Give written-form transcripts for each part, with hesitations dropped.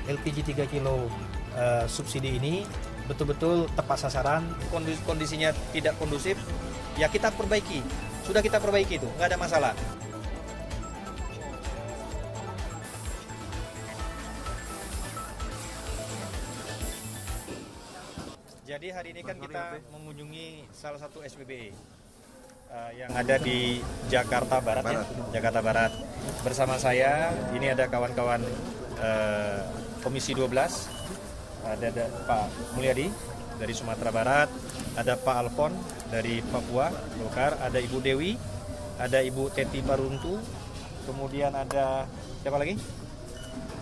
LPG 3 kilo subsidi ini betul-betul tepat sasaran. Kondisinya tidak kondusif, ya kita perbaiki. Sudah kita perbaiki itu, nggak ada masalah. Jadi hari ini kan kita mengunjungi salah satu SPBE yang ada di Jakarta Barat, ya? Jakarta Barat. Bersama saya, ini ada kawan-kawan Komisi 12, ada Pak Mulyadi dari Sumatera Barat, ada Pak Alfon dari Papua, Golkar, ada Ibu Dewi, ada Ibu Teti Paruntu, kemudian ada siapa lagi?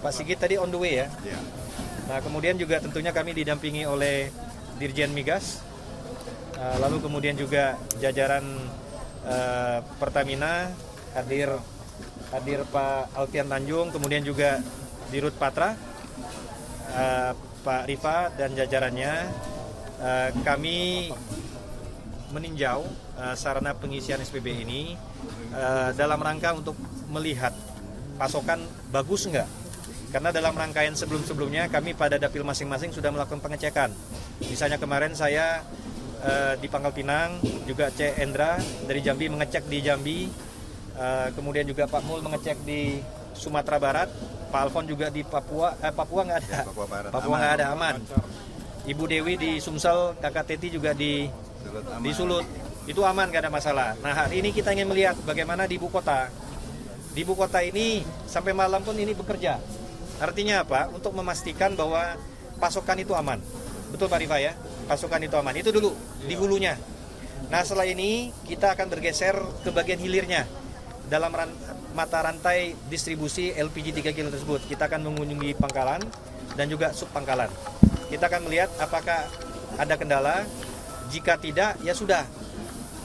Pak Sigit tadi on the way ya. Nah kemudian juga tentunya kami didampingi oleh Dirjen Migas, lalu kemudian juga jajaran Pertamina, hadir Pak Alfian Tanjung, kemudian juga Dirut Patra, Pak Rifa dan jajarannya. Kami meninjau sarana pengisian SPBE ini dalam rangka untuk melihat pasokan bagus enggak. Karena dalam rangkaian sebelum-sebelumnya kami pada dapil masing-masing sudah melakukan pengecekan. Misalnya kemarin saya di Pangkal Pinang, juga C. Endra dari Jambi mengecek di Jambi, kemudian juga Pak Mul mengecek di Sumatera Barat, Pak Alfon juga di Papua, Papua nggak ada, Papua nggak ada, aman. Ibu Dewi di Sumsel, Kakak Teti juga di Sulut, itu aman, nggak ada masalah. Nah hari ini kita ingin melihat bagaimana di ibu kota. Di ibu kota ini sampai malam pun ini bekerja. Artinya apa? Untuk memastikan bahwa pasokan itu aman. Betul Pak Rifa ya? Pasokan itu aman. Itu dulu di hulunya. Nah setelah ini kita akan bergeser ke bagian hilirnya. Dalam mata rantai distribusi LPG 3 kilo tersebut. Kita akan mengunjungi pangkalan dan juga subpangkalan. Kita akan melihat apakah ada kendala. Jika tidak, ya sudah.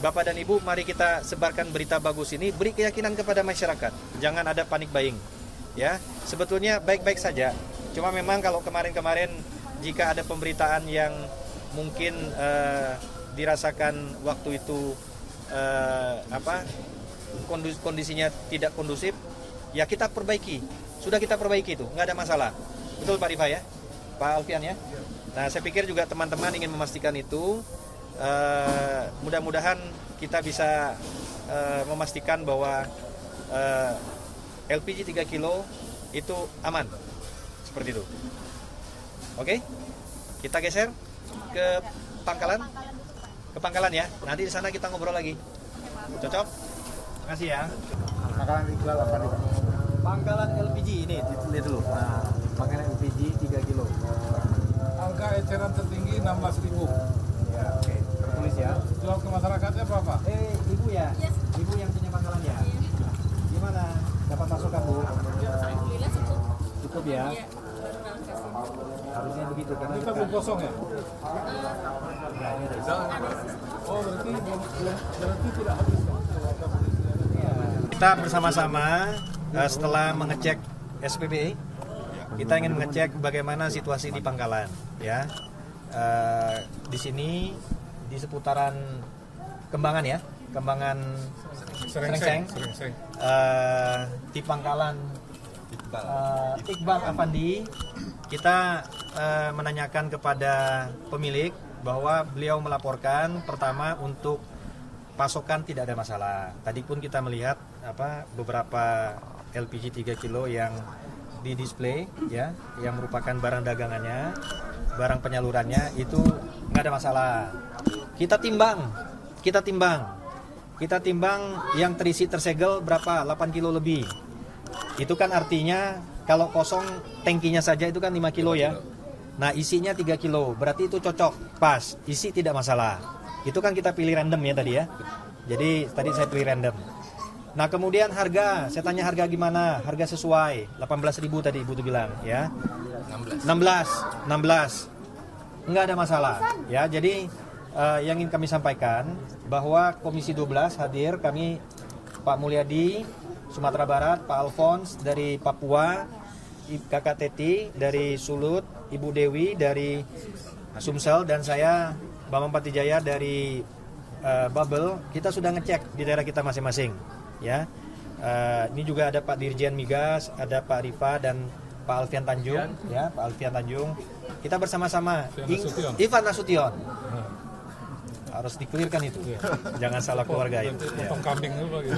Bapak dan Ibu, mari kita sebarkan berita bagus ini. Beri keyakinan kepada masyarakat. Jangan ada panik buying. Ya, sebetulnya baik-baik saja. Cuma memang kalau kemarin-kemarin jika ada pemberitaan yang mungkin dirasakan waktu itu kondisinya tidak kondusif, ya kita perbaiki. Sudah kita perbaiki itu, nggak ada masalah. Betul Pak Rifa ya, Pak Alfian ya. Nah, saya pikir juga teman-teman ingin memastikan itu. Mudah-mudahan kita bisa memastikan bahwa LPG 3 kilo itu aman, seperti itu. Oke, kita geser ke pangkalan ya. Nanti di sana kita ngobrol lagi. Cocok? Makasih ya. Pangkalan Iqbal apa nih? Pangkalan LPG ini lihat dulu. Nah, pangkalan LPG 3 kilo. Angka eceran tertinggi 16.000. Ya, oke. Tertulis ya. Jual ke masyarakatnya berapa? Ibu ya? Yes. Ibu yang punya pangkalan ya? Iya. Gimana? Dapat pasokan Bu? Alhamdulillah cukup. Cukup ya? Iya. Harusnya begitu karena Kita belum kosong ya? Oh berarti tidak habis. Kita bersama-sama setelah mengecek SPBE, kita ingin mengecek bagaimana situasi di pangkalan ya. Di sini di seputaran Kembangan ya, Kembangan Serengseng, di pangkalan Iqbal Afandi, kita menanyakan kepada pemilik bahwa beliau melaporkan pertama untuk pasokan tidak ada masalah. Tadi pun kita melihat beberapa LPG 3 kilo yang di display ya, yang merupakan barang dagangannya, barang penyalurannya itu nggak ada masalah. Kita timbang yang terisi tersegel berapa? 8 kilo lebih. Itu kan artinya kalau kosong tangkinya saja itu kan 5 kilo ya. Nah isinya 3 kilo, berarti itu cocok, pas, isi tidak masalah. Itu kan kita pilih random ya tadi ya. Jadi tadi saya pilih random. Nah kemudian harga, saya tanya harga gimana? Harga sesuai, 18.000 tadi Ibu tuh bilang ya. 16. Enggak ada masalah ya. Jadi yang ingin kami sampaikan bahwa Komisi 12 hadir, kami Pak Mulyadi Sumatera Barat, Pak Alfons dari Papua, Kakak Teti dari Sulut, Ibu Dewi dari Sumsel, dan saya Bambang Patijaya dari Babel. Kita sudah ngecek di daerah kita masing-masing ya. Ini juga ada Pak Dirjen Migas, ada Pak Rifa dan Pak Alfian Tanjung, ya Pak Alfian Tanjung. Kita bersama-sama Ivan Nasution. Ivan Nasution. Harus dikelirkan itu, jangan salah keluarga itu. Potong kambing dulu gitu.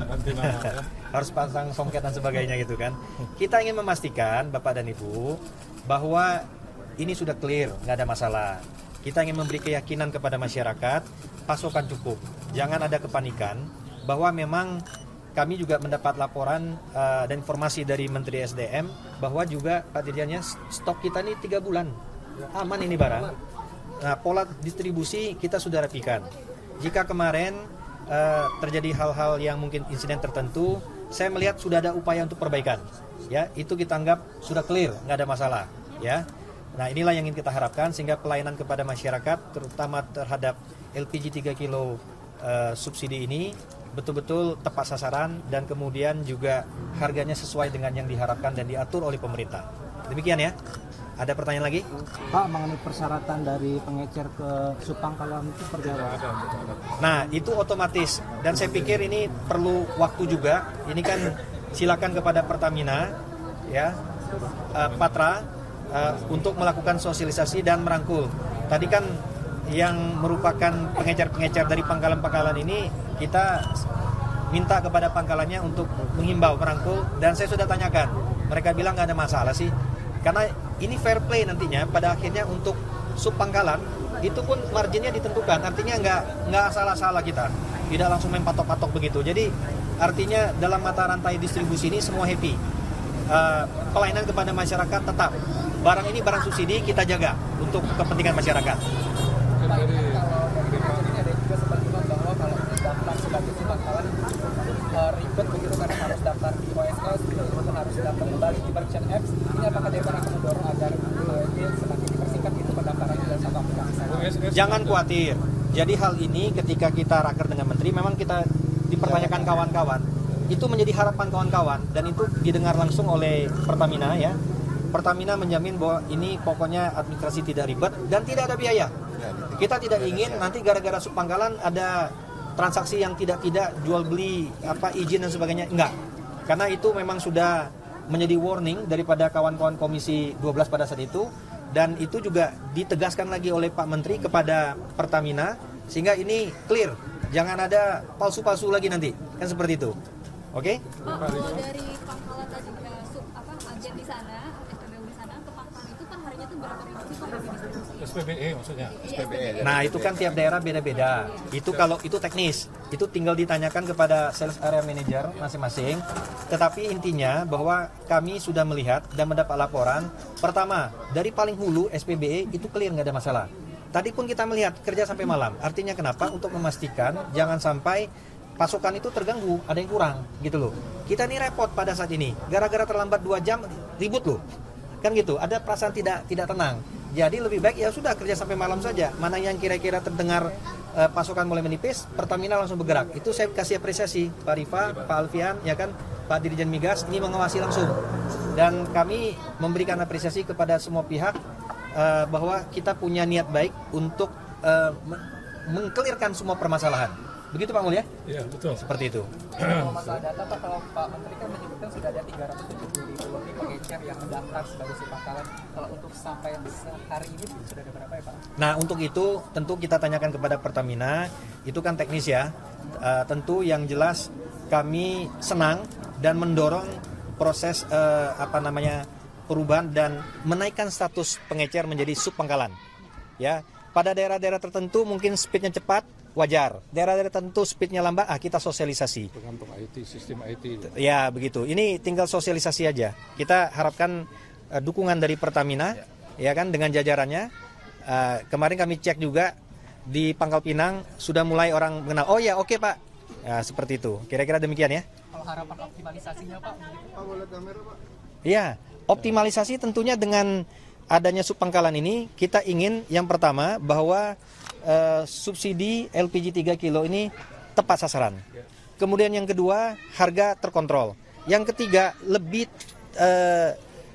Nanti nama. Ya. Harus pasang songket dan sebagainya gitu kan. Kita ingin memastikan Bapak dan Ibu bahwa ini sudah clear, nggak ada masalah. Kita ingin memberi keyakinan kepada masyarakat, pasokan cukup. Jangan ada kepanikan bahwa memang kami juga mendapat laporan dan informasi dari Menteri SDM bahwa juga Pak Dirjennya stok kita ini 3 bulan. Aman ini barang. Nah, pola distribusi kita sudah rapikan. Jika kemarin terjadi hal-hal yang mungkin insiden tertentu, saya melihat sudah ada upaya untuk perbaikan. Ya, itu kita anggap sudah clear, nggak ada masalah. Ya, nah inilah yang ingin kita harapkan sehingga pelayanan kepada masyarakat, terutama terhadap LPG 3 kilo subsidi ini betul-betul tepat sasaran dan kemudian juga harganya sesuai dengan yang diharapkan dan diatur oleh pemerintah. Demikian ya. Ada pertanyaan lagi? Pak, mengenai persyaratan dari pengecer ke Subpangkalan itu seperti apa? Nah, itu otomatis dan saya pikir ini perlu waktu juga. Ini kan silakan kepada Pertamina, ya, Patra, untuk melakukan sosialisasi dan merangkul. Tadi kan yang merupakan pengecer-pengecer dari pangkalan-pangkalan ini kita minta kepada pangkalannya untuk menghimbau, merangkul, dan saya sudah tanyakan. Mereka bilang nggak ada masalah sih. Karena ini fair play nantinya pada akhirnya untuk subpangkalan itu pun marginnya ditentukan, artinya nggak salah-salah kita, tidak langsung main patok-patok begitu. Jadi artinya dalam mata rantai distribusi ini semua happy. Pelayanan kepada masyarakat tetap, barang ini barang subsidi kita jaga untuk kepentingan masyarakat. Sebagai subpangkalan ribet begitu karena harus daftar di OSS, kemudian harus daftar kembali di Merchant Apps. Ini apakah DPR akan mendorong agar ini semakin dipersingkat gitu pendaftaran dalam satu aplikasi? Jangan khawatir. Jadi hal ini ketika kita raker dengan Menteri memang kita dipertanyakan kawan-kawan. Itu menjadi harapan kawan-kawan dan itu didengar langsung oleh Pertamina ya. Pertamina menjamin bahwa ini pokoknya administrasi tidak ribet dan tidak ada biaya. Kita tidak ingin nanti gara-gara subpangkalan ada transaksi yang tidak jual beli izin dan sebagainya, enggak, karena itu memang sudah menjadi warning daripada kawan-kawan Komisi 12 pada saat itu dan itu juga ditegaskan lagi oleh Pak Menteri kepada Pertamina sehingga ini clear, jangan ada palsu-palsu lagi nanti, kan seperti itu. Oke? Pak, kalau dari pangkalan tadi ke agen di sana, SPBU di sana ke pangkalan itu kan harinya tuh berapa ribu sih Pak didistribusi? SPBE maksudnya. SPBE. Nah itu kan tiap daerah beda-beda. Itu kalau itu teknis, itu tinggal ditanyakan kepada sales area manager masing-masing. Tetapi intinya bahwa kami sudah melihat dan mendapat laporan. Pertama, dari paling hulu SPBE itu clear, nggak ada masalah. Tadi pun kita melihat kerja sampai malam. Artinya kenapa? Untuk memastikan jangan sampai pasokan itu terganggu, ada yang kurang gitu loh. Kita ini repot pada saat ini. Gara-gara terlambat 2 jam ribut loh. Kan gitu, ada perasaan tidak tenang. Jadi lebih baik ya sudah kerja sampai malam saja. Mana yang kira-kira terdengar pasokan mulai menipis, Pertamina langsung bergerak. Itu saya kasih apresiasi Pak Rifa, Pak Alfian, ya kan, Pak Dirjen Migas ini mengawasi langsung. Dan kami memberikan apresiasi kepada semua pihak bahwa kita punya niat baik untuk mengkelirkan semua permasalahan. Begitu Pak Mulya? Iya, betul. Seperti itu. Kalau masalah data Pak, kalau Pak Menteri kan menyebutkan sudah ada 370.000 lebih pengecer yang mendaftar sebagai subpangkalan. Kalau untuk sampai hari ini sudah ada berapa ya Pak? Nah untuk itu tentu kita tanyakan kepada Pertamina, itu kan teknis ya. Tentu yang jelas kami senang dan mendorong proses perubahan dan menaikkan status pengecer menjadi subpangkalan. Ya, pada daerah-daerah tertentu mungkin speednya cepat, wajar. Daerah-daerah tertentu speednya lambat, kita sosialisasi. Tergantung IT, sistem IT. Ya begitu. Ini tinggal sosialisasi aja. Kita harapkan dukungan dari Pertamina, ya kan, dengan jajarannya. Kemarin kami cek juga di Pangkal Pinang sudah mulai orang mengenal. Oh ya, oke Pak. Ya, seperti itu. Kira-kira demikian ya. Kalau harapan optimalisasinya Pak? Pak boleh kamera Pak? Ya, optimalisasi tentunya dengan adanya subpangkalan ini kita ingin yang pertama bahwa subsidi LPG 3 kilo ini tepat sasaran. Kemudian yang kedua, harga terkontrol. Yang ketiga, lebih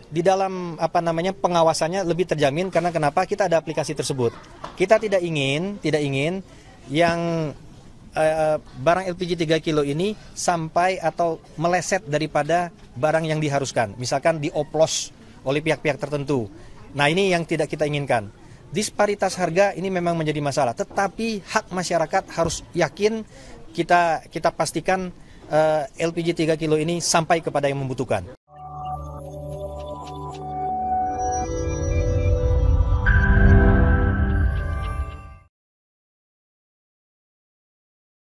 di dalam pengawasannya lebih terjamin karena kenapa? Kita ada aplikasi tersebut. Kita tidak ingin yang barang LPG 3 kilo ini sampai atau meleset daripada barang yang diharuskan. Misalkan dioplos oleh pihak-pihak tertentu. Nah, ini yang tidak kita inginkan. Disparitas harga ini memang menjadi masalah, tetapi hak masyarakat harus yakin kita pastikan LPG 3 kilo ini sampai kepada yang membutuhkan.